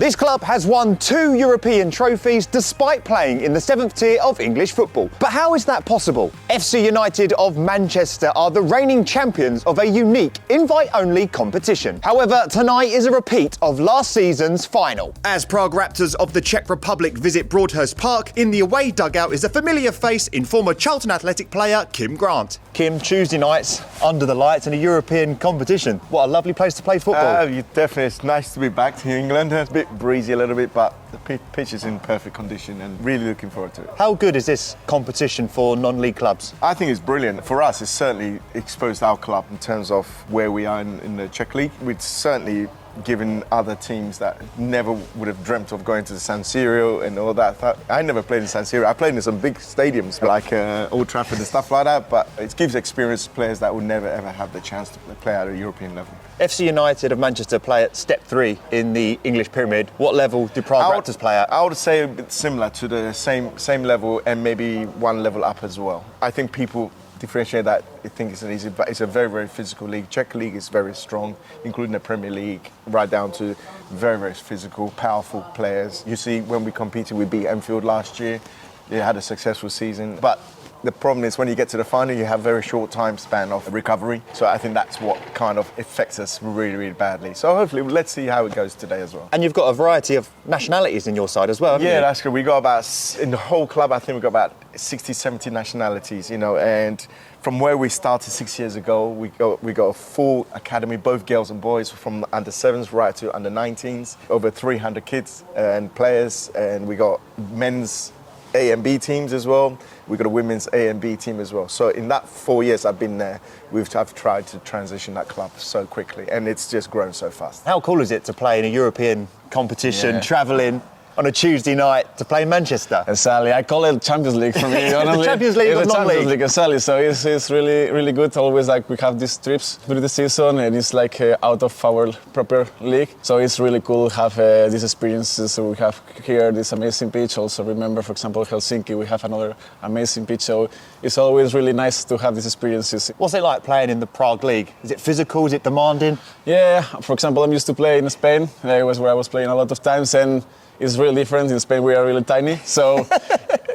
This club has won 2 European trophies despite playing in the 7th tier of English football. But how is that possible? FC United of Manchester are the reigning champions of a unique invite-only competition. However, tonight is a repeat of last season's final. As Prague Raptors of the Czech Republic visit Broadhurst Park, in the away dugout is a familiar face in former Charlton Athletic player Kim Grant. Kim, Tuesday nights under the lights in a European competition. What a lovely place to play football. Definitely, it's nice to be back to England. It's a bit breezy a little bit, but the pitch is in perfect condition and really looking forward to it. How good is this competition for non-league clubs? I think it's brilliant. For us, it's certainly exposed our club in terms of where we are in the Czech League. We'd certainly given other teams that never would have dreamt of going to the San Siro and all that. I never played in San Siro. I played in some big stadiums like Old Trafford and stuff like that, but it gives experienced players that would never ever have the chance to play at a European level. FC United of Manchester play at step 3 in the English pyramid. What level do Prague Raptors play at? I would say a bit similar to the same level and maybe one level up as well. I think people differentiate that. I think it's an easy, but it's a very, very physical league. Czech league is very strong, including the Premier League, right down to very, very physical, powerful players. You see, when we competed, we beat Enfield last year. They had a successful season, but the problem is when you get to the final, you have a very short time span of recovery. So I think that's what kind of affects us really, really badly. So hopefully, let's see how it goes today as well. And you've got a variety of nationalities in your side as well, haven't you? Yeah, that's good. We got about, in the whole club, I think we've got about 60, 70 nationalities, and from where we started 6 years ago, we got a full academy, both girls and boys, from under 7s right to under 19s, over 300 kids and players, and we got men's A and B teams as well. We got a women's A and B team as well. So in that 4 years I've been there, I've tried to transition that club so quickly, and it's just grown so fast. How cool is it to play in a European competition, travelling on a Tuesday night to play in Manchester? Exactly, I call it Champions League for me. The Champions League of non-league. Champions League, exactly. So it's really, really good. Always like we have these trips through the season, and it's like out of our proper league. So it's really cool to have these experiences. So we have here this amazing pitch. Also remember, for example, Helsinki, we have another amazing pitch. So it's always really nice to have these experiences. What's it like playing in the Prague League? Is it physical? Is it demanding? Yeah, for example, I'm used to play in Spain. That was where I was playing a lot of times, and it's really different. In Spain, we are really tiny. So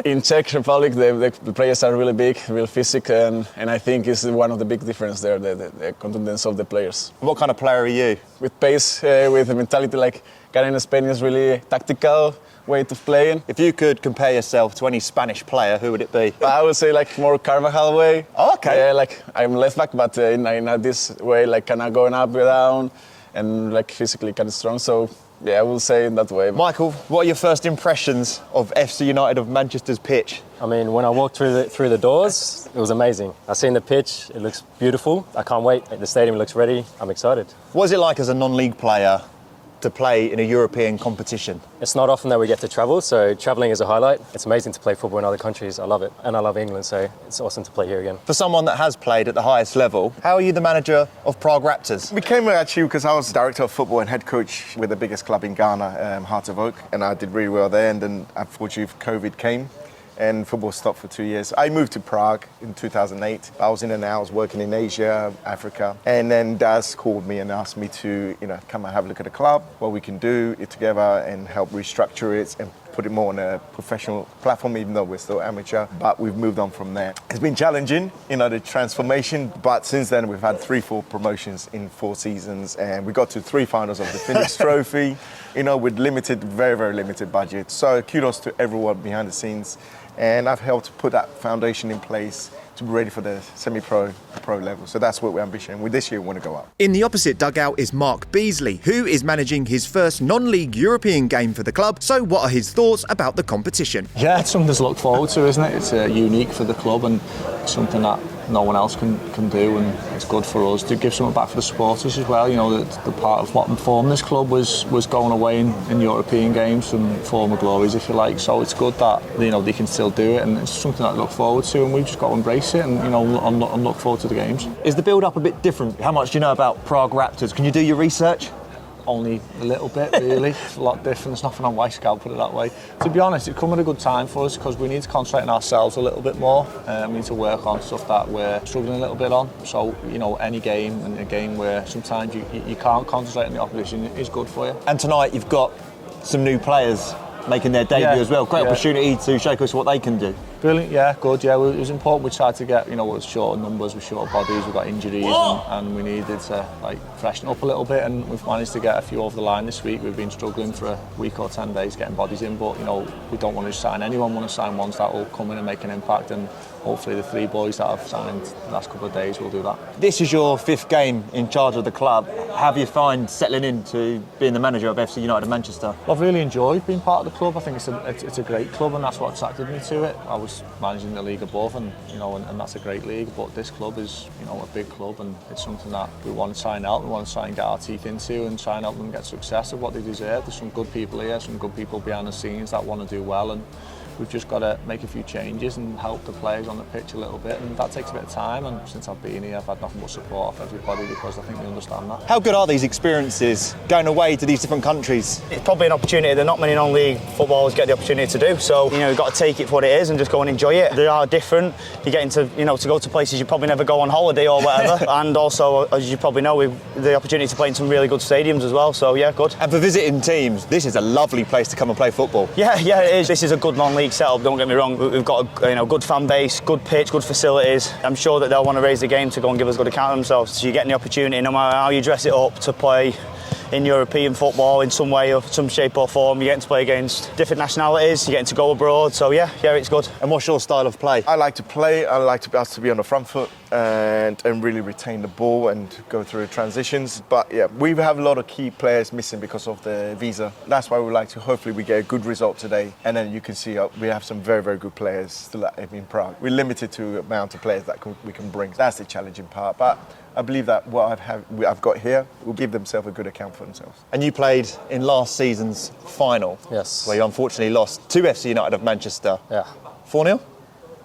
in Czech Republic, the players are really big, real physical, and I think it's one of the big difference there, the contundence of the players. What kind of player are you? With pace, with a mentality like Karen in Spain is really tactical way of playing. If you could compare yourself to any Spanish player, who would it be? I would say like more Carvajal way. Oh, okay. Yeah, like I'm left back, but in this way, like kind of going up, down, and like physically kind of strong. So yeah, I will say in that way. Michael, what are your first impressions of FC United of Manchester's pitch? I mean, when I walked through the doors, it was amazing. I've seen the pitch, it looks beautiful. I can't wait. The stadium looks ready. I'm excited. What is it like as a non-league player to play in a European competition? It's not often that we get to travel, so travelling is a highlight. It's amazing to play football in other countries. I love it. And I love England, so it's awesome to play here again. For someone that has played at the highest level, how are you the manager of Prague Raptors? Became actually because I was director of football and head coach with the biggest club in Ghana, Heart of Oak, and I did really well there. And then unfortunately COVID came and football stopped for 2 years. I moved to Prague in 2008. I was in and out, I was working in Asia, Africa. And then Daz called me and asked me to, come and have a look at the club, what we can do it together and help restructure it and put it more on a professional platform, even though we're still amateur, but we've moved on from there. It's been challenging, the transformation, but since then we've had 3-4 promotions in 4 seasons, and we got to 3 finals of the Fenix Trophy, with limited, very, very limited budget. So kudos to everyone behind the scenes, and I've helped put that foundation in place to be ready for the semi-pro, pro level. So that's what we're ambition. This year we want to go up. In the opposite dugout is Mark Beasley, who is managing his first non-league European game for the club. So what are his thoughts about the competition? Yeah, it's something to look forward to, isn't it? It's unique for the club and something that no one else can do, and it's good for us to give something back for the supporters as well. The part of what informed this club was going away in European games and former glories, if you like. So it's good that they can still do it, and it's something that I look forward to, and we've just got to embrace it and and look forward to the games. Is the build-up a bit different? How much do you know about Prague Raptors? Can you do your research? Only a little bit, really. It's a lot different. There's nothing on Scout, put it that way. To be honest, it's come at a good time for us because we need to concentrate on ourselves a little bit more. We need to work on stuff that we're struggling a little bit on. So, any game, and a game where sometimes you can't concentrate on the opposition is good for you. And tonight you've got some new players making their debut as well. Great opportunity to showcase what they can do. Brilliant, good. It was important. We tried to get, it was short numbers, with short bodies. We got injuries, and we needed to freshen up a little bit. And we've managed to get a few over the line this week. We've been struggling for a week or 10 days getting bodies in, but we don't want to sign anyone. We want to sign ones that will come in and make an impact. And hopefully the 3 boys that I've signed the last couple of days will do that. This is your 5th game in charge of the club. How have you find settling into being the manager of FC United of Manchester? I've really enjoyed being part of the club. I think it's a great club, and that's what attracted me to it. I was managing the league above, and that's a great league, but this club is a big club, and it's something that we want to try and help. We want to try and get our teeth into and try and help them get success of what they deserve. There's some good people here, some good people behind the scenes that want to do well, and we've just got to make a few changes and help the players on the pitch a little bit, and that takes a bit of time. And since I've been here, I've had nothing but support off everybody, because I think they understand that. How good are these experiences going away to these different countries? It's probably an opportunity that not many non-league footballers get the opportunity to do. So you've got to take it for what it is and just go and enjoy it. They are different. You're getting to to go to places you probably never go on holiday or whatever. And also, as you probably know, we've the opportunity to play in some really good stadiums as well. So yeah, good. And for visiting teams, this is a lovely place to come and play football. Yeah, it is. This is a good non-league setup. Don't get me wrong. We've got a good fan base, good pitch, good facilities. I'm sure that they'll want to raise the game to go and give us a good account of themselves. So you're getting the opportunity, no matter how you dress it up, to play in European football in some way or some shape or form. You're getting to play against different nationalities, you're getting to go abroad, so yeah, it's good. And what's your style of play? I like to play, I like to be on the front foot and really retain the ball and go through transitions. But yeah, we have a lot of key players missing because of the visa. That's why we like to, hopefully we get a good result today, and then you can see we have some very, very good players still in Prague. We're limited to the amount of players that we can bring. That's the challenging part. But I believe that what I've got here will give themselves a good account for themselves. And you played in last season's final. Yes. Where you unfortunately lost to FC United of Manchester. Yeah. 4-0?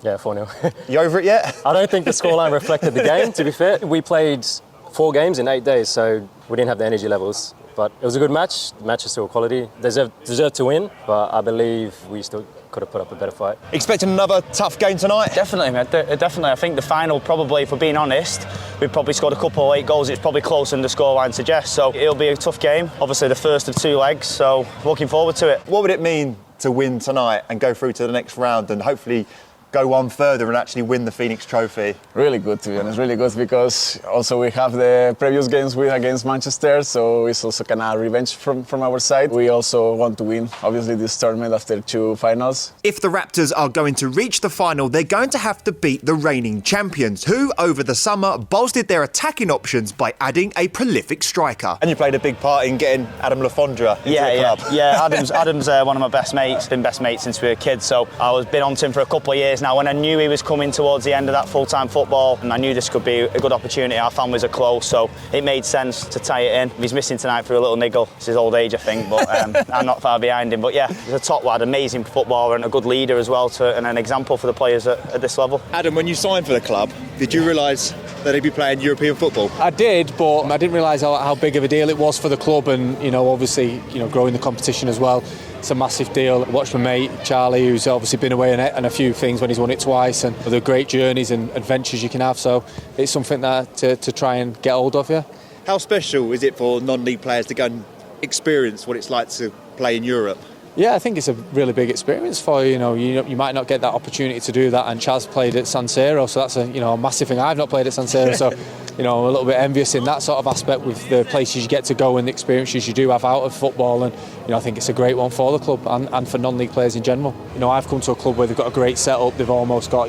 Yeah, 4-0. You over it yet? I don't think the scoreline reflected the game, to be fair. We played 4 games in 8 days, so we didn't have the energy levels. But it was a good match. The match is still quality. Deserved to win, but I believe we still could have put up a better fight. Expecting another tough game tonight? Definitely, mate. Definitely. I think the final, probably, if we're being honest, we've probably scored a couple of late goals. It's probably closer than the scoreline suggests. So it'll be a tough game. Obviously, the first of 2 legs. So looking forward to it. What would it mean to win tonight and go through to the next round and hopefully go one further and actually win the Fenix Trophy? Really good, to be honest, really good, because also we have the previous games against Manchester, so it's also kind of revenge from our side. We also want to win, obviously, this tournament after 2 finals. If the Raptors are going to reach the final, they're going to have to beat the reigning champions, who over the summer bolstered their attacking options by adding a prolific striker. And you played a big part in getting Adam Lafondra into the club. Yeah. Adam's one of my best mates, been best mates since we were kids, so I was been on to him for a couple of years now. When I knew he was coming towards the end of that full-time football, and I knew this could be a good opportunity, our families are close, so it made sense to tie it in. He's missing tonight for a little niggle. It's his old age, I think, but I'm not far behind him. But yeah, he's a top lad, amazing footballer and a good leader as well, and an example for the players at this level. Adam, when you signed for the club, did you realise that he'd be playing European football? I did, but I didn't realise how big of a deal it was for the club, and obviously growing the competition as well. It's a massive deal. I watched my mate Charlie, who's obviously been away on a few things when he's won it twice, and the great journeys and adventures you can have. So it's something that to try and get hold of. Yeah. How special is it for non-league players to go and experience what it's like to play in Europe? Yeah, I think it's a really big experience for you. You might not get that opportunity to do that, and Chaz played at San Siro, so that's a massive thing. I've not played at San Siro, so I'm a little bit envious in that sort of aspect with the places you get to go and the experiences you do have out of football. And I think it's a great one for the club and for non-league players in general. I've come to a club where they've got a great setup. They've almost got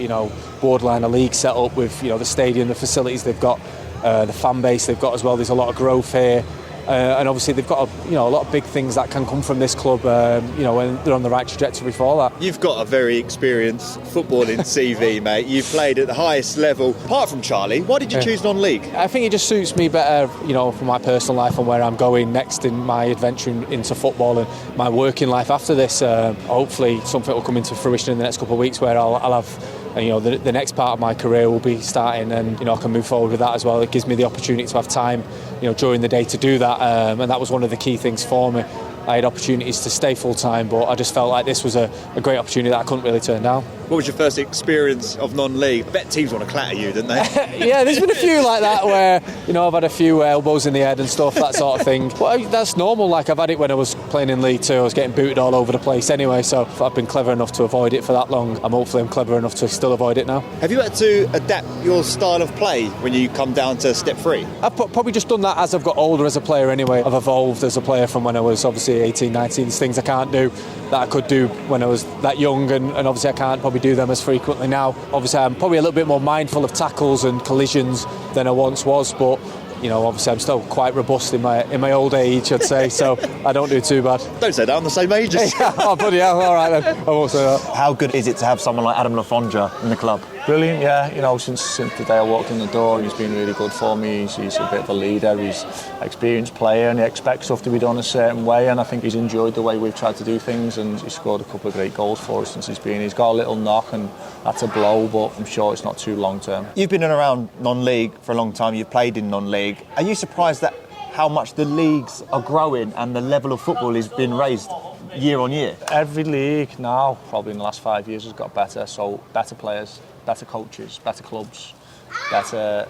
borderline a league set up with the stadium, the facilities they've got, the fan base they've got as well. There's a lot of growth here. And obviously they've got a lot of big things that can come from this club, when they're on the right trajectory for that. You've got a very experienced footballing CV, mate. You've played at the highest level. Apart from Charlie, why did you choose non-league? I think it just suits me better, for my personal life and where I'm going next in my adventure into football and my working life after this. Hopefully something will come into fruition in the next couple of weeks where I'll have the next part of my career will be starting, and I can move forward with that as well. It gives me the opportunity to have time during the day to do that, and that was one of the key things for me. I had opportunities to stay full-time, but I just felt like this was a great opportunity that I couldn't really turn down. What was your first experience of non-league? I bet teams want to clatter you, didn't they? Yeah, there's been a few like that where, I've had a few elbows in the head and stuff, that sort of thing. But that's normal. Like, I've had it when I was playing in League Two. I was getting booted all over the place anyway, so I've been clever enough to avoid it for that long. Hopefully I'm clever enough to still avoid it now. Have you had to adapt your style of play when you come down to step 3? I've probably just done that as I've got older as a player anyway. I've evolved as a player from when I was obviously 18, 19. There's things I can't do that I could do when I was that young, and obviously I can't probably do them as frequently now. Obviously I'm probably a little bit more mindful of tackles and collisions than I once was, but obviously I'm still quite robust in my old age, I'd say, so I don't do too bad. Don't say that, I'm the same age as you. Oh, bloody hell, all right then, I won't say that. How good is it to have someone like Adam Lafondra in the club? Brilliant, yeah. Since the day I walked in the door, he's been really good for me. He's a bit of a leader. He's an experienced player, and he expects stuff to be done a certain way. And I think he's enjoyed the way we've tried to do things. And he's scored a couple of great goals for us since he's been. He's got a little knock, and that's a blow. But I'm sure it's not too long term. You've been around non-league for a long time. You've played in non-league. Are you surprised that how much the leagues are growing and the level of football is being raised year on year? Every league now, probably in the last 5 years, has got better. So better players, better coaches, better clubs, better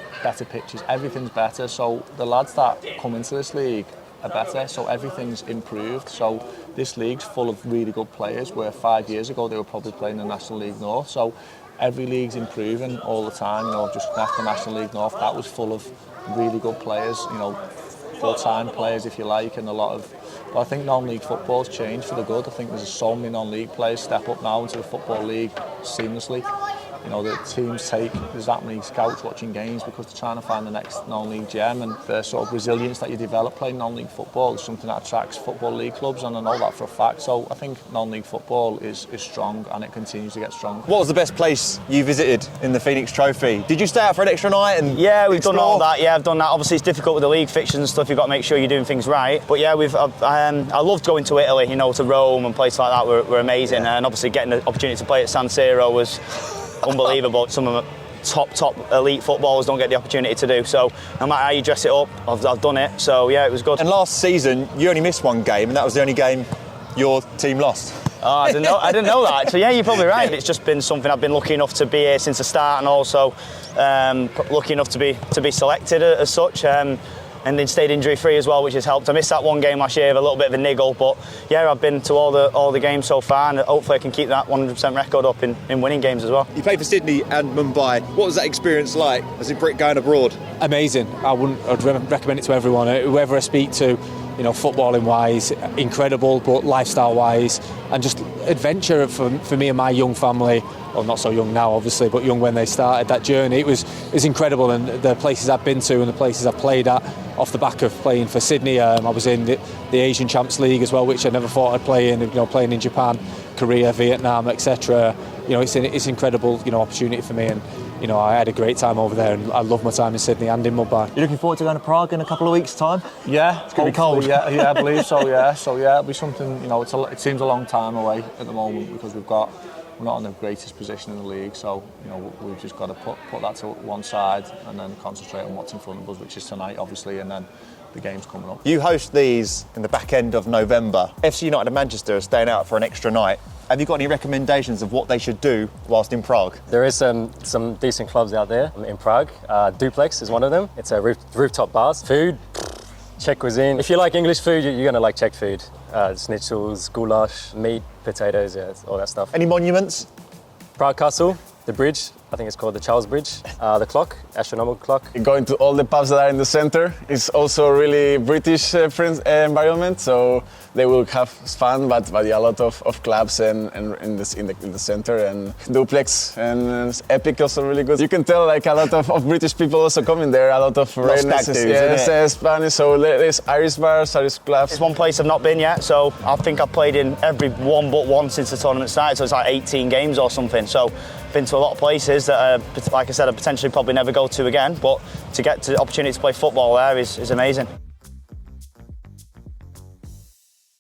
pitches. Everything's better. So the lads that come into this league are better. So everything's improved. So this league's full of really good players, where 5 years ago they were probably playing the National League North. So every league's improving all the time. Just after National League North, that was full of really good players. Full-time players, if you like, and a lot of. But I think non-league football's changed for the good. I think there's so many non-league players step up now into the football league seamlessly. The teams there's that many scouts watching games because they're trying to find the next non-league gem, and the sort of resilience that you develop playing non-league football is something that attracts football league clubs, and I know that for a fact. So I think non-league football is strong, and it continues to get stronger. What was the best place you visited in the Fenix Trophy? Did you stay out for an extra night? And yeah, we've done all that. Yeah, I've done that. Obviously, it's difficult with the league fixtures and stuff. You've got to make sure you're doing things right. But yeah, I loved going to Italy. To Rome and places like that were amazing. Yeah. And obviously, getting the opportunity to play at San Siro was unbelievable. Some of the top elite footballers don't get the opportunity to do. So no matter how you dress it up, I've done it. So yeah, it was good. And last season, you only missed one game, and that was the only game your team lost. Oh, I didn't know that. So yeah, you're probably right. It's just been something I've been lucky enough to be here since the start, and also lucky enough to be selected as such. And then stayed injury-free as well, which has helped. I missed that one game last year with a little bit of a niggle, but yeah, I've been to all the games so far, and hopefully I can keep that 100% record up in winning games as well. You played for Sydney and Mumbai. What was that experience like as a Brit going abroad? Amazing. I'd recommend it to everyone. Whoever I speak to, footballing wise, incredible, but lifestyle wise, and just adventure for me and my young family. Well, not so young now, obviously, but young when they started that journey. It was incredible, and the places I've been to and the places I've played at off the back of playing for Sydney. I was in the Asian Champs League as well, which I never thought I'd play in. Playing in Japan, Korea, Vietnam, etc. It's an incredible opportunity for me, and I had a great time over there, and I love my time in Sydney and in Mumbai. You're looking forward to going to Prague in a couple of weeks' time? Yeah, it's going to be cold. Yeah, I believe so. Yeah, it'll be something. It seems a long time away at the moment because we're not in the greatest position in the league, so we've just got to put that to one side and then concentrate on what's in front of us, which is tonight, obviously, and then the game's coming up. You host these in the back end of November. FC United of Manchester are staying out for an extra night. Have you got any recommendations of what they should do whilst in Prague? There is some decent clubs out there in Prague. Duplex is one of them. It's a rooftop bars. Food, Czech cuisine. If you like English food, you're going to like Czech food. Schnitzels, goulash, meat, potatoes, yeah, all that stuff. Any monuments? Prague Castle, the bridge, I think it's called the Charles Bridge, the clock, astronomical clock. Going to all the pubs that are in the center is also a really British environment, so they will have fun, but yeah, a lot of clubs and in the center, and Duplex and Epic also really good. You can tell like a lot of British people also coming there, a lot of Spanish, so there's Irish bars, Irish clubs. It's one place I've not been yet, so I think I've played in every one but one since the tournament started, so it's like 18 games or something. So been to a lot of places that, like I said, I potentially probably never go to again, but to get the opportunity to play football there is amazing.